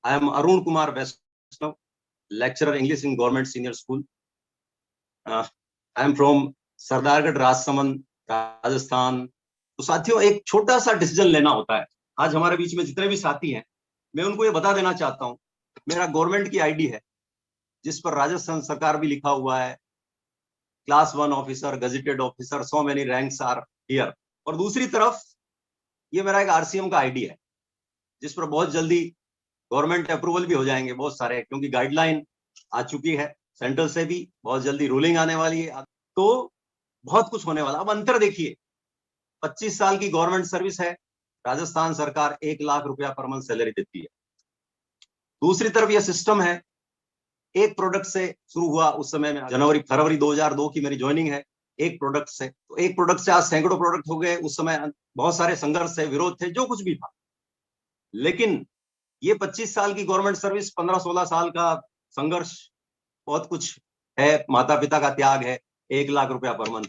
I am Arun Kumar Vaishnav, lecturer English in Government Senior School. I am from Sardargarh Rajsamand Rajasthan. तो साथियों, एक छोटा सा डिसीजन लेना होता है। आज हमारे बीच में जितने भी साथी हैं, मैं उनको ये बता देना चाहता हूँ, मेरा गवर्नमेंट की आईडी है जिस पर राजस्थान सरकार भी लिखा हुआ है, class 1 officer, gazetted officer, so many ranks are here. और दूसरी तरफ ये मेरा एक आरसीएम का आईडी है जिस पर बहुत जल्दी गवर्नमेंट अप्रूवल भी हो जाएंगे बहुत सारे, क्योंकि गाइडलाइन आ चुकी है सेंट्रल से भी, बहुत जल्दी रूलिंग आने वाली है, तो बहुत कुछ होने वाला। अब अंतर देखिए, 25 साल की गवर्नमेंट सर्विस है, राजस्थान सरकार 1 लाख रुपया पर मंथ सैलरी देती है। दूसरी तरफ यह सिस्टम है, एक प्रोडक्ट से शुरू हुआ उस समय में, फरवरी 2002 की मेरी ज्वाइनिंग है। एक प्रोडक्ट से, तो एक प्रोडक्ट से आज सैकड़ों प्रोडक्ट हो गए। उस समय बहुत सारे संघर्ष थे, विरोध थे, जो कुछ भी था, लेकिन ये 25 साल की गवर्नमेंट सर्विस, 15-16 साल का संघर्ष, बहुत कुछ है, माता पिता का त्याग है, 1 लाख रुपया पर मंथ।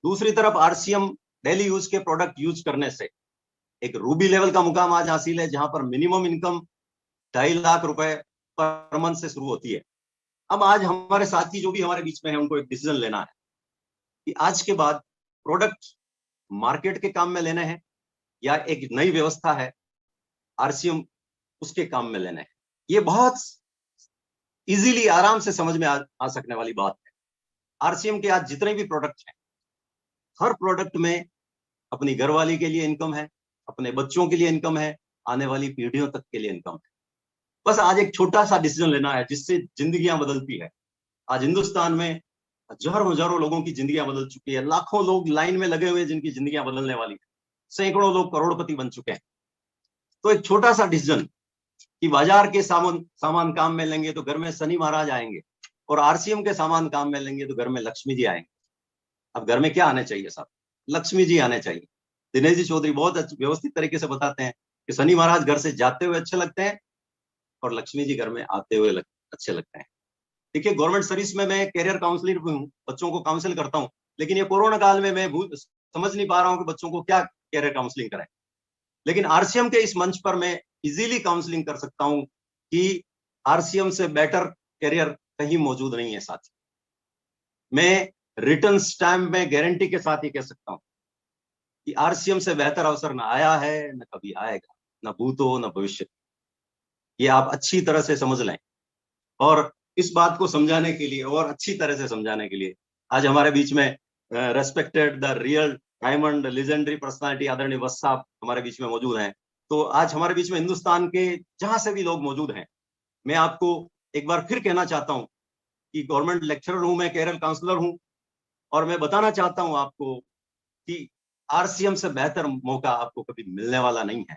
दूसरी तरफ आरसीएम डेली यूज के प्रोडक्ट यूज करने से एक रूबी लेवल का मुकाम आज हासिल है, जहां पर मिनिमम इनकम 2.5 लाख रुपए पर मंथ से शुरू होती है। अब आज हमारे साथी जो भी हमारे बीच में है, उनको एक डिसीजन लेना है कि आज के बाद प्रोडक्ट मार्केट के काम में लेने हैं या एक नई व्यवस्था है आरसीएम उसके काम में लेने हैं। ये बहुत इजीली, आराम से समझ में आ सकने वाली बात है। आरसीएम के आज जितने भी प्रोडक्ट हैं, हर प्रोडक्ट में अपनी घरवाली के लिए इनकम है, अपने बच्चों के लिए इनकम है, आने वाली पीढ़ियों तक के लिए इनकम है। बस आज एक छोटा सा डिसीजन लेना है जिससे जिंदगियां बदलती है। आज हिंदुस्तान में हजारों लोगों की जिंदगियां बदल चुकी है, लाखों लोग लाइन में लगे हुए जिनकी जिंदगियां बदलने वाली है, सैकड़ों लोग करोड़पति बन चुके हैं। तो एक छोटा सा डिसीजन कि बाजार के सामान काम में लेंगे तो घर में शनि महाराज आएंगे, और आरसीएम के सामान काम में लेंगे तो घर में लक्ष्मी जी आएंगे। अब घर में क्या आने चाहिए साहब? लक्ष्मी जी आने चाहिए। दिनेश जी चौधरी बहुत व्यवस्थित तरीके से बताते हैं कि शनि महाराज घर से जाते हुए अच्छे लगते हैं और लक्ष्मी जी घर में आते हुए अच्छे लगते हैं। देखिए, गवर्नमेंट सर्विस में मैं कैरियर काउंसलर भी हूँ, बच्चों को काउंसिल करता हूँ, लेकिन ये कोरोना काल में मैं समझ नहीं पा रहा हूँ कि बच्चों को क्या कैरियर काउंसलिंग कराएं। लेकिन आरसीएम के इस मंच पर मैं इजीली काउंसलिंग कर सकता हूं कि आरसीएम से बेटर कैरियर कहीं मौजूद नहीं है साथी। मैं रिटर्न स्टैम्प में गारंटी के साथ ही कह सकता हूं कि आरसीएम से बेहतर अवसर न आया है, न कभी आएगा, न भूत हो न भविष्य। ये आप अच्छी तरह से समझ लें। और इस बात को समझाने के लिए, और अच्छी तरह से समझाने के लिए, आज हमारे बीच में respected the real diamond legendary personality आदरणीय वत्स साहब हमारे बीच में मौजूद हैं। तो आज हमारे बीच में हिंदुस्तान के जहां से भी लोग मौजूद हैं, मैं आपको एक बार फिर कहना चाहता हूं कि गवर्नमेंट लेक्चरर हूं, मैं कैरियर काउंसलर हूं, और मैं बताना चाहता हूं आपको कि आरसीएम से बेहतर मौका आपको कभी मिलने वाला नहीं है।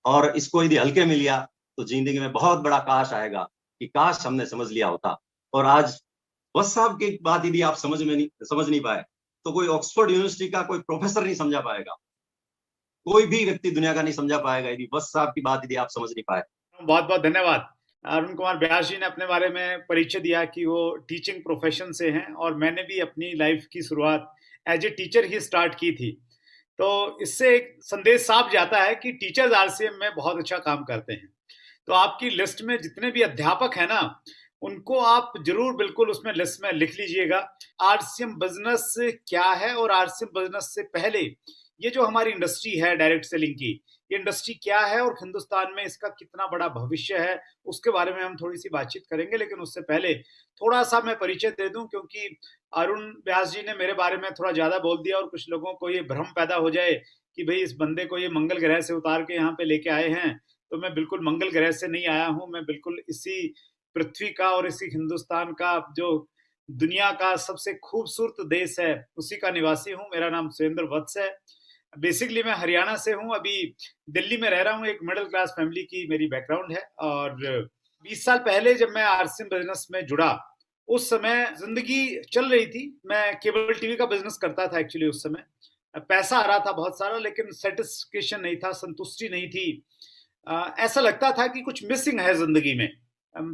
और इसको यदि हल्के में लिया तो जिंदगी में बहुत बड़ा काश आएगा कि काश हमने समझ लिया होता। और आज वत्स साहब की बात यदि आप समझ नहीं पाए तो कोई ऑक्सफोर्ड यूनिवर्सिटी का कोई प्रोफेसर नहीं समझा पाएगा, कोई भी व्यक्ति दुनिया का नहीं समझा पाएगा यदि वत्स साहब की बात यदि आप समझ नहीं पाए। बहुत बहुत धन्यवाद। अरुण कुमार व्यास जी ने अपने बारे में परिचय दिया कि वो टीचिंग प्रोफेशन से हैं, और मैंने भी अपनी लाइफ की शुरुआत एज ए टीचर ही स्टार्ट की थी। तो इससे एक संदेश साफ जाता है कि टीचर्स आरसीएम में बहुत अच्छा काम करते हैं। तो आपकी लिस्ट में जितने भी अध्यापक हैं ना, उनको आप जरूर बिल्कुल उसमें लिस्ट में लिख लीजिएगा। आरसीएम बिजनेस क्या है, और आरसीएम बिजनेस से पहले ये जो हमारी इंडस्ट्री है डायरेक्ट सेलिंग की, ये इंडस्ट्री क्या है और हिंदुस्तान में इसका कितना बड़ा भविष्य है, उसके बारे में हम थोड़ी सी बातचीत करेंगे। लेकिन उससे पहले थोड़ा सा मैं परिचय दे दूं, क्योंकि अरुण व्यास जी ने मेरे बारे में थोड़ा ज्यादा बोल दिया और कुछ लोगों को ये भ्रम पैदा हो जाए कि भाई इस बंदे को ये मंगल ग्रह से उतार के यहाँ पे लेके आए हैं। तो मैं बिल्कुल मंगल ग्रह से नहीं आया हूँ, मैं बिल्कुल इसी पृथ्वी का और इसी हिंदुस्तान का, जो दुनिया का सबसे खूबसूरत देश है, उसी का निवासी हूँ। मेरा नाम सुरेंद्र वत्स है। बेसिकली मैं हरियाणा से हूँ, अभी दिल्ली में रह रहा हूँ। एक मिडिल क्लास फैमिली की मेरी बैकग्राउंड है, और 20 साल पहले जब मैं आरसीएम बिजनेस में जुड़ा, उस समय जिंदगी चल रही थी। मैं केबल टीवी का बिजनेस करता था एक्चुअली। उस समय पैसा आ रहा था बहुत सारा, लेकिन सेटिस्फेक्शन नहीं था, संतुष्टि नहीं थी। ऐसा लगता था कि कुछ मिसिंग है जिंदगी में।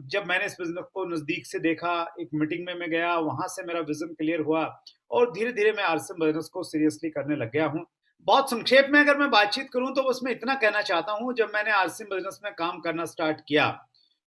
जब मैंने इस बिजनेस को नजदीक से देखा, एक मीटिंग में मैं गया, वहां से मेरा विजन क्लियर हुआ, और धीरे धीरे मैं आरसीएम बिजनेस को सीरियसली करने लग गया हूँ। बहुत संक्षेप में अगर मैं बातचीत करूं तो बस मैं इतना कहना चाहता हूं, जब मैंने आरसीएम बिजनेस में काम करना स्टार्ट किया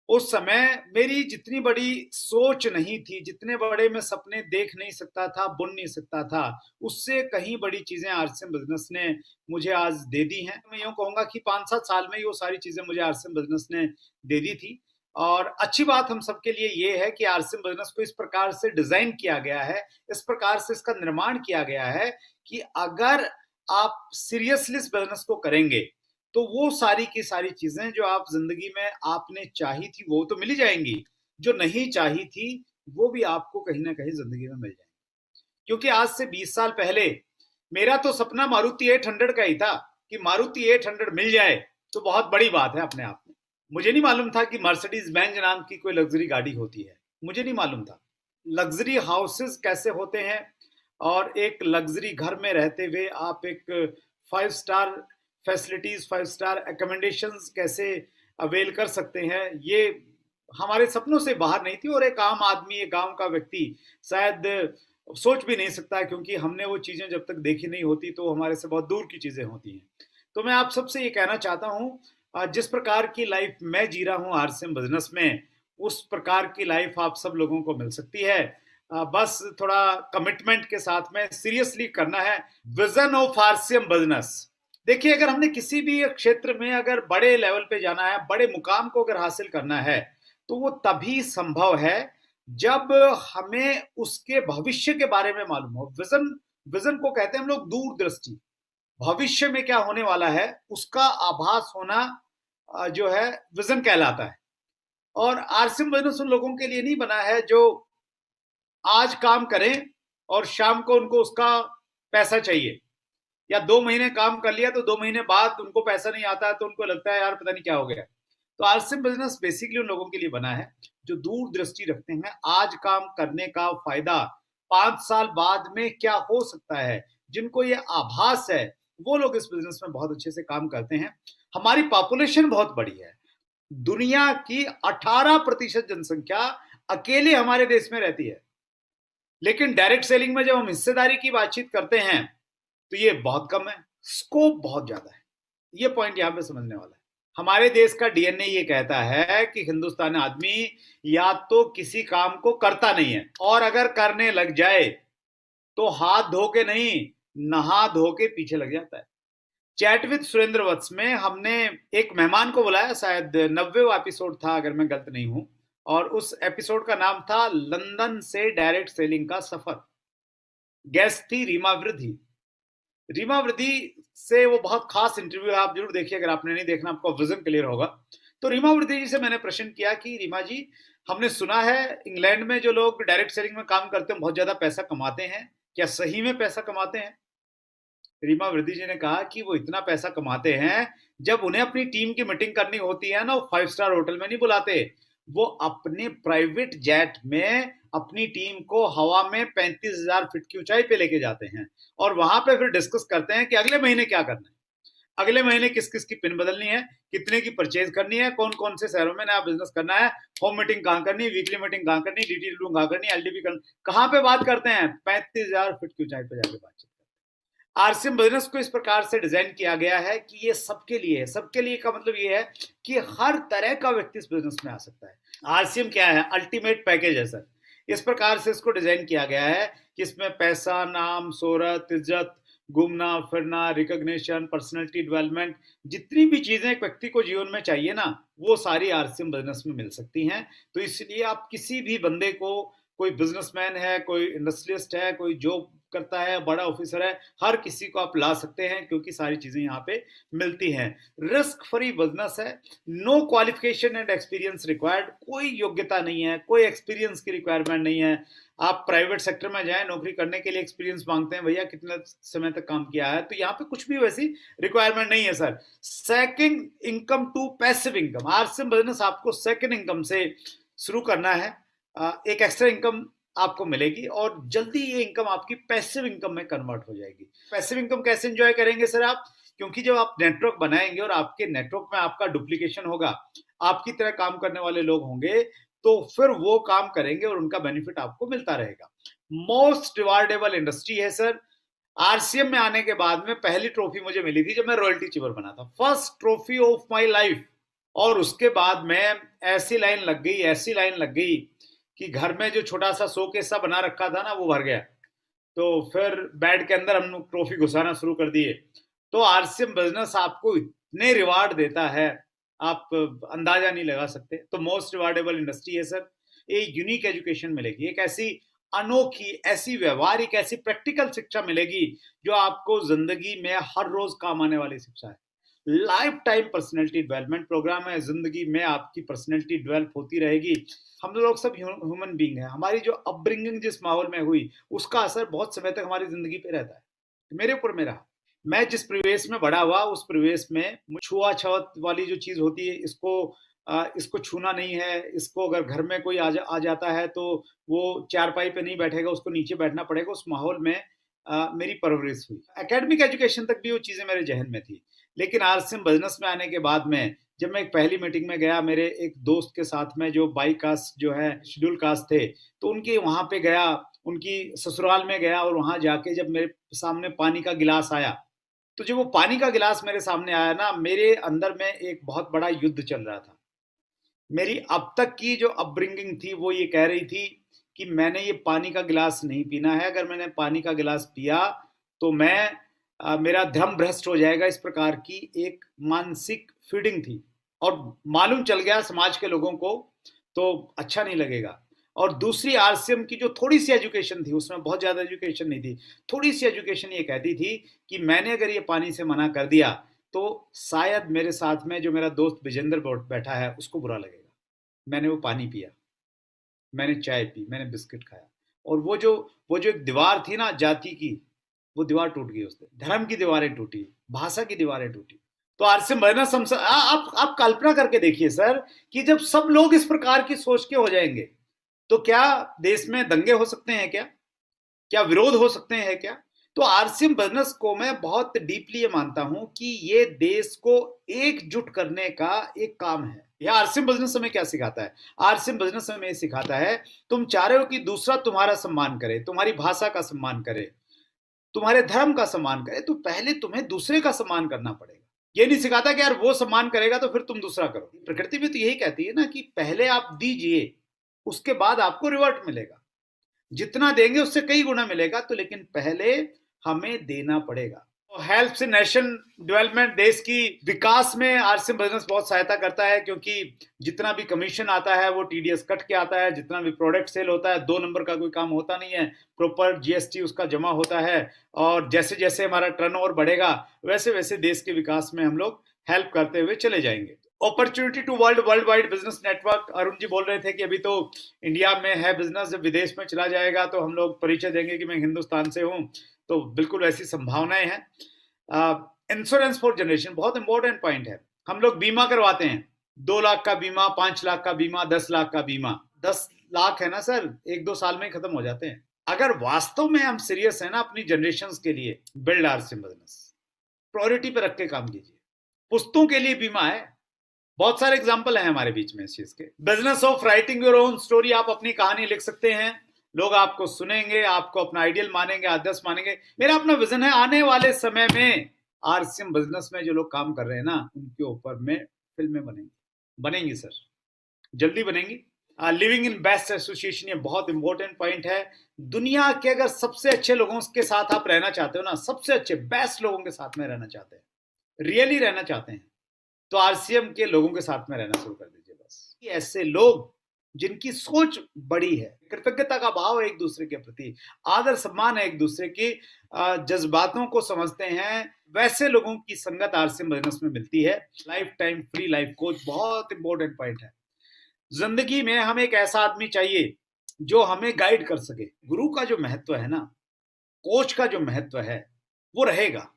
उस समय मेरी जितनी बड़ी सोच नहीं थी, जितने बड़े मैं सपने देख नहीं सकता था, बुन नहीं सकता था, उससे कहीं बड़ी चीजें आरसीएम बिजनेस ने मुझे आज दे दी हैं। मैं यूं कहूंगा कि 5-7 साल में ही वो सारी चीजें मुझे आरसीएम बिजनेस ने दे दी थी। और अच्छी बात हम सबके लिए ये है कि आरसीएम बिजनेस को इस प्रकार से डिजाइन किया गया है, इस प्रकार से इसका निर्माण किया गया है कि अगर आप सीरियसली इस बिजनेस को करेंगे तो वो सारी की सारी चीजें जो आप जिंदगी में आपने चाही थी वो तो मिल ही जाएंगी, जो नहीं चाही थी वो भी आपको कहीं ना कहीं जिंदगी में मिल जाएंगी। क्योंकि आज से 20 साल पहले मेरा तो सपना मारुति 800 का ही था कि मारुति 800 मिल जाए तो बहुत बड़ी बात है अपने आप में। मुझे नहीं मालूम था कि मर्सिडीज बेंज नाम की कोई लग्जरी गाड़ी होती है, मुझे नहीं मालूम था लग्जरी हाउसेस कैसे होते हैं, और एक लग्जरी घर में रहते हुए आप एक 5 स्टार फैसिलिटीज, 5 स्टार अकोमोडेशंस कैसे अवेल कर सकते हैं, ये हमारे सपनों से बाहर नहीं थी। और एक आम आदमी, एक गांव का व्यक्ति शायद सोच भी नहीं सकता, क्योंकि हमने वो चीजें जब तक देखी नहीं होती तो हमारे से बहुत दूर की चीजें होती हैं। तो मैं आप सबसे ये कहना चाहता हूँ, जिस प्रकार की लाइफ मैं जी रहा हूँ आरसीएम बिजनेस में, उस प्रकार की लाइफ आप सब लोगों को मिल सकती है। बस थोड़ा कमिटमेंट के साथ में सीरियसली करना है। विजन ऑफ आरसीएम बिजनेस, देखिए अगर हमने किसी भी क्षेत्र में अगर बड़े लेवल पे जाना है, बड़े मुकाम को अगर हासिल करना है, तो वो तभी संभव है जब हमें उसके भविष्य के बारे में मालूम हो। विजन, विजन को कहते हैं हम लोग दूरदृष्टि, भविष्य में क्या होने वाला है उसका आभास होना जो है विजन कहलाता है। और आरसीएम बिजनेस उन लोगों के लिए नहीं बना है जो आज काम करें और शाम को उनको उसका पैसा चाहिए, या 2 महीने काम कर लिया तो 2 महीने बाद उनको पैसा नहीं आता है तो उनको लगता है यार पता नहीं क्या हो गया। तो आरसीएम बिजनेस बेसिकली उन लोगों के लिए बना है जो दूरदृष्टि रखते हैं, आज काम करने का फायदा 5 साल बाद में क्या हो सकता है, जिनको ये आभास है वो लोग इस बिजनेस में बहुत अच्छे से काम करते हैं। हमारी पॉपुलेशन बहुत बड़ी है, दुनिया की 18% जनसंख्या अकेले हमारे देश में रहती है, लेकिन डायरेक्ट सेलिंग में जब हम हिस्सेदारी की बातचीत करते हैं तो ये बहुत कम है, स्कोप बहुत ज्यादा है। ये पॉइंट यहां पे समझने वाला है। हमारे देश का डीएनए ये कहता है कि हिंदुस्तानी आदमी या तो किसी काम को करता नहीं है, और अगर करने लग जाए तो हाथ धो के नहीं, नहा धो के पीछे लग जाता है। चैट विद सुरेंद्र वत्स में हमने एक मेहमान को बुलाया, शायद 90वां एपिसोड था अगर मैं गलत नहीं हूं, और उस एपिसोड का नाम था लंदन से डायरेक्ट सेलिंग का सफर। गेस्ट थी रीमा वृद्धि। रीमा वृद्धि से वो बहुत खास इंटरव्यू है, आप जरूर देखिए, अगर आपने नहीं देखना आपको विजन क्लियर होगा। तो रीमा वृद्धि जी से मैंने प्रश्न किया कि रीमा जी, हमने सुना है इंग्लैंड में जो लोग डायरेक्ट सेलिंग में काम करते हैं बहुत ज्यादा पैसा कमाते हैं, क्या सही में पैसा कमाते हैं? रीमा वृद्धि जी ने कहा कि वो इतना पैसा कमाते हैं, जब उन्हें अपनी टीम की मीटिंग करनी होती है ना, वो 5 स्टार होटल में नहीं बुलाते, वो अपने प्राइवेट जेट में अपनी टीम को हवा में 35,000 फीट की ऊंचाई पे लेके जाते हैं, और वहां पे फिर डिस्कस करते हैं कि अगले महीने क्या करना है, अगले महीने किस किस की पिन बदलनी है, कितने की परचेज करनी है, कौन कौन से शहरों में नया बिजनेस करना है, होम मीटिंग कहाँ करनी है, वीकली मीटिंग कहाँ करनी है, डीटी मीटिंग कहाँ करनी है, एलडीपी कहाँ पे बात करते हैं, 35,000 फीट की ऊंचाई पे जाके बातचीत। आरसीएम बिजनेस को इस प्रकार से डिजाइन किया गया है कि ये सबके लिए है। सबके लिए का मतलब ये है कि हर तरह का व्यक्ति इस बिजनेस में आ सकता है। आरसीएम क्या है? अल्टीमेट पैकेज है सर। इस प्रकार से इसको डिजाइन किया गया है कि इसमें पैसा, नाम, शोहरत, इज्जत, घूमना फिरना, रिकॉग्निशन, पर्सनैलिटी डेवलपमेंट, जितनी भी चीजें एक व्यक्ति को जीवन में चाहिए ना, वो सारी आरसीएम बिजनेस में मिल सकती हैं। तो इसलिए आप किसी भी बंदे को, कोई बिजनेसमैन है, कोई इंडस्ट्रियलिस्ट है, कोई जॉब करता है, बड़ा ऑफिसर है, हर किसी को आप ला सकते हैं, क्योंकि सारी चीजें यहाँ पे मिलती हैं। रिस्क फ्री बिजनेस है, no qualification and experience required, कोई योग्यता नहीं है, कोई एक्सपीरियंस की रिक्वायरमेंट नहीं है। आप प्राइवेट सेक्टर में जाएं, नौकरी करने के लिए एक्सपीरियंस मांगते हैं, भैया कितने समय तक काम किया है, तो यहाँ पे कुछ भी वैसी रिक्वायरमेंट नहीं है sir. Second income to passive income, RCM business आपको सेकंड इनकम से शुरू करना है, एक एक्स्ट्रा इनकम आपको मिलेगी, और जल्दी ये इनकम आपकी पैसिव इनकम में कन्वर्ट हो जाएगी। पैसिव इनकम कैसे एंजॉय करेंगे सर आप? क्योंकि जब आप नेटवर्क बनाएंगे और आपके नेटवर्क में आपका डुप्लीकेशन होगा, आपकी तरह काम करने वाले लोग होंगे, तो फिर वो काम करेंगे और उनका बेनिफिट आपको मिलता रहेगा। मोस्ट रिवार्डेबल इंडस्ट्री है सर। आरसीएम में आने के बाद में पहली ट्रॉफी मुझे मिली थी जब मैं रॉयल्टी चीवर बना था, first trophy of my life. और उसके बाद में ऐसी लाइन लग गई कि घर में जो छोटा सा शोकेस सा बना रखा था ना, वो भर गया। तो फिर बेड के अंदर हम लोग ट्रॉफी घुसाना शुरू कर दिए। तो आरसीएम बिजनेस आपको इतने रिवार्ड देता है, आप अंदाजा नहीं लगा सकते। तो मोस्ट रिवार्डेबल इंडस्ट्री है सर। एक यूनिक एजुकेशन मिलेगी, एक ऐसी अनोखी, ऐसी व्यवहारिक, ऐसी प्रैक्टिकल शिक्षा मिलेगी जो आपको जिंदगी में हर रोज काम आने वाली शिक्षा है। Life time personality development program है। जिंदगी में आपकी पर्सनैलिटी डेवलप होती रहेगी। हम लोग सब ह्यूमन बींग है। हमारी जो अपब्रिंगिंग जिस माहौल में हुई, उसका असर बहुत समय तक हमारी जिंदगी पे रहता है। मेरे ऊपर में रहा। मैं जिस परिवेश में बड़ा हुआ, उस परिवेश में छुआछूत वाली जो चीज होती है, इसको छूना नहीं है। इसको अगर घर में कोई आ जाता है तो वो चारपाई पे नहीं बैठेगा, उसको नीचे बैठना पड़ेगा। उस माहौल में मेरी परवरिश हुई। एकेडमिक एजुकेशन तक भी वो चीजें मेरे जहन में थी। लेकिन आरसीएम बिजनेस में आने के बाद में, जब मैं एक पहली मीटिंग में गया मेरे एक दोस्त के साथ में, जो बाई कास्ट जो है, शेड्यूल कास्ट थे, तो उनके वहां पे गया, उनकी ससुराल में गया, और वहां जाके जब मेरे सामने पानी का गिलास आया, तो जब वो पानी का गिलास मेरे सामने आया ना, मेरे अंदर में एक बहुत बड़ा युद्ध चल रहा था। मेरी अब तक की जो अपब्रिंगिंग थी वो ये कह रही थी कि मैंने ये पानी का गिलास नहीं पीना है। अगर मैंने पानी का गिलास पिया तो मेरा ध्यान भ्रष्ट हो जाएगा। इस प्रकार की एक मानसिक फीडिंग थी, और मालूम चल गया समाज के लोगों को तो अच्छा नहीं लगेगा। और दूसरी आरसीएम की जो थोड़ी सी एजुकेशन थी, उसमें बहुत ज्यादा एजुकेशन नहीं थी, थोड़ी सी एजुकेशन ये कहती थी कि मैंने अगर ये पानी से मना कर दिया तो शायद मेरे साथ में जो मेरा दोस्त विजेंद्र बैठा है उसको बुरा लगेगा। मैंने वो पानी पिया, मैंने चाय पी, मैंने बिस्किट खाया, और वो जो एक दीवार थी ना जाति की, वो दीवार टूट गई। उससे धर्म की दीवारें टूटी, भाषा की दीवारें टूटी। तो आरसीएम बिजनेस आप कल्पना करके देखिए सर, कि जब सब लोग इस प्रकार की सोच के हो जाएंगे तो क्या देश में दंगे हो सकते हैं? क्या विरोध हो सकते हैं क्या? तो आरसीएम बिजनेस को मैं बहुत डीपली ये मानता हूं कि ये देश को एकजुट करने का एक काम है। यह आरसीएम बिजनेस हमें क्या सिखाता है? आरसीएम बिजनेस हमें सिखाता है, तुम चाह रहे हो कि दूसरा तुम्हारा सम्मान करे, तुम्हारी भाषा का सम्मान करे, तुम्हारे धर्म का सम्मान करे, तो पहले तुम्हें दूसरे का सम्मान करना पड़ेगा। ये नहीं सिखाता कि यार वो सम्मान करेगा तो फिर तुम दूसरा करो। प्रकृति भी तो यही कहती है ना कि पहले आप दीजिए, उसके बाद आपको रिवर्ट मिलेगा। जितना देंगे उससे कई गुना मिलेगा। तो लेकिन पहले हमें देना पड़ेगा। हेल्प से नेशन डेवलपमेंट, देश की विकास में आरसीएम बिजनेस बहुत सहायता करता है, क्योंकि जितना भी कमीशन आता है वो टीडीएस कट के आता है। जितना भी प्रोडक्ट सेल होता है, 2 नंबर का कोई काम होता नहीं है, प्रॉपर जीएसटी उसका जमा होता है। और जैसे जैसे हमारा टर्नओवर बढ़ेगा, वैसे वैसे देश के विकास में हम लोग हेल्प करते हुए चले जाएंगे। Opportunity to world wide business network, Arun ji बोल रहे थे कि अभी तो इंडिया में है बिजनेस, जब विदेश में चला जाएगा तो हम लोग परिचय देंगे कि मैं हिंदुस्तान से हूं। तो बिल्कुल ऐसी संभावनाएं हैं। इंश्योरेंस फॉर जनरेशन बहुत इंपॉर्टेंट पॉइंट है। हम लोग बीमा करवाते हैं, 2 लाख का बीमा, 5 लाख का बीमा, 10 लाख का बीमा। 10 लाख है ना सर, 1-2 साल में खत्म हो जाते हैं। अगर वास्तव में हम सीरियस है ना अपनी जनरेशन के लिए, बिल्ड आरसीएम बिजनेस प्रायोरिटी पे रख के काम कीजिए। पुश्तों के लिए बीमा है। बहुत सारे एग्जाम्पल हैं हमारे बीच में इस चीज के। Business of writing your own story, आप अपनी कहानी लिख सकते हैं। लोग आपको सुनेंगे, आपको अपना आइडियल मानेंगे, आदर्श मानेंगे। मेरा अपना विजन है, आने वाले समय में आरसीएम बिजनेस में जो लोग काम कर रहे हैं ना, उनके ऊपर में फिल्में बनेंगी सर, जल्दी बनेंगी। लिविंग इन बेस्ट एसोसिएशन, ये बहुत इंपॉर्टेंट पॉइंट है। दुनिया के अगर सबसे अच्छे लोगों के साथ आप रहना चाहते हो ना, सबसे अच्छे बेस्ट लोगों के साथ में रहना चाहते हैं, रियली रहना चाहते हैं, तो आरसीएम के लोगों के साथ में रहना शुरू कर दीजिए बस। ऐसे लोग जिनकी सोच बड़ी है, कृतज्ञता का भाव है एक दूसरे के प्रति, आदर सम्मान है एक दूसरे की, जज्बातों को समझते हैं, वैसे लोगों की संगत आरसीएम बिजनेस में मिलती है। Life time free life coach बहुत इंपॉर्टेंट पॉइंट है। जिंदगी में हमें एक ऐसा आदमी चाहिए जो हमें गाइड कर सके। गुरु का जो महत्व है ना, कोच का जो महत्व है, वो रहेगा।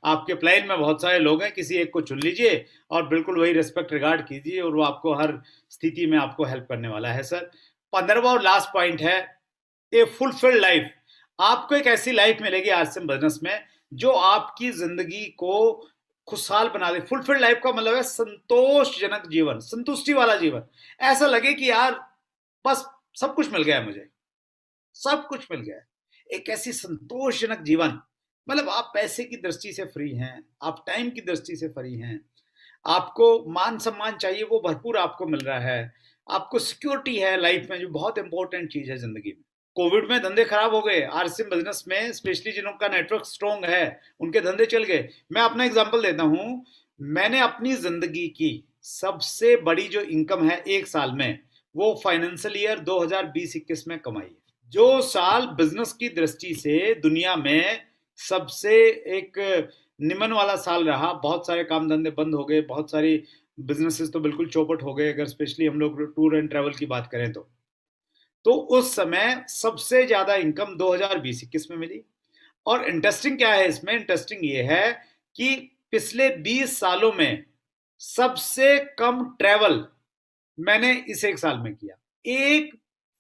आपके प्लान में बहुत सारे लोग हैं, किसी एक को चुन लीजिए और बिल्कुल वही रिस्पेक्ट रिगार्ड कीजिए, और वो आपको हर स्थिति में आपको हेल्प करने वाला है सर। 15वां और लास्ट पॉइंट है ए फुलफिल्ड लाइफ। आपको एक ऐसी लाइफ मिलेगी आरसीएम बिजनेस में जो आपकी जिंदगी को खुशहाल बना दे। फुलफिल्ड लाइफ का मतलब है संतोषजनक जीवन, संतुष्टि वाला जीवन। ऐसा लगे कि यार बस सब कुछ मिल गया है मुझे, सब कुछ मिल गया है। एक ऐसी संतोषजनक जीवन, मतलब आप पैसे की दृष्टि से फ्री हैं, आप टाइम की दृष्टि से फ्री हैं, आपको मान सम्मान चाहिए, वो भरपूर आपको मिल रहा है, आपको सिक्योरिटी है लाइफ में, जो बहुत इंपॉर्टेंट चीज है जिंदगी में। कोविड में धंधे खराब हो गए, आरसीएम बिजनेस में स्पेशली जिनका नेटवर्क स्ट्रॉन्ग है उनके धंधे चल गए। मैं अपना एग्जांपल देता हूं, मैंने अपनी जिंदगी की सबसे बड़ी जो इनकम है एक साल में, वो फाइनेंशियल ईयर 2020-21 में कमाई है। जो साल बिजनेस की दृष्टि से दुनिया में सबसे एक निमन वाला साल रहा, बहुत सारे काम धंधे बंद हो गए, बहुत सारी बिजनेसेस तो बिल्कुल चौपट हो गए, अगर स्पेशली हम लोग टूर एंड ट्रैवल की बात करें तो उस समय सबसे ज्यादा इनकम 2020-21 में मिली। और इंटरेस्टिंग क्या है इसमें, इंटरेस्टिंग ये है कि पिछले 20 सालों में सबसे कम ट्रैवल मैंने इस एक साल में किया। एक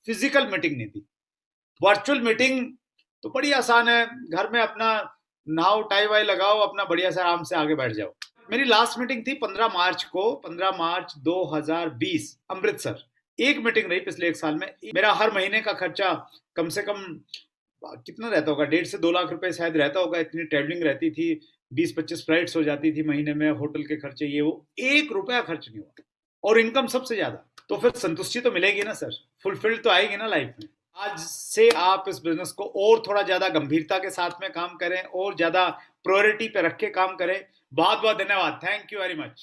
फिजिकल मीटिंग नहीं थी। वर्चुअल मीटिंग तो बड़ी आसान है, घर में अपना नहाओ, टाई वाई लगाओ, अपना बढ़िया से आराम से आगे बैठ जाओ। मेरी लास्ट मीटिंग थी 15 मार्च को, 15 मार्च 2020 अमृतसर। एक मीटिंग रही पिछले एक साल में। मेरा हर महीने का खर्चा कम से कम कितना रहता होगा, 1.5 से 2 लाख रुपए शायद रहता होगा, इतनी ट्रैवलिंग रहती थी, 20-25 फ्लाइट्स हो जाती थी महीने में, होटल के खर्चे ये वो, 1 रुपया खर्च नहीं हुआ और इनकम सबसे ज्यादा। तो फिर संतुष्टि तो मिलेगी ना सर, फुलफिल्ड तो आएगी ना लाइफ में। आज से आप इस बिजनेस को और थोड़ा ज्यादा गंभीरता के साथ में काम करें और ज्यादा प्रायोरिटी पे रख के काम करें। बहुत बहुत धन्यवाद, थैंक यू वेरी मच।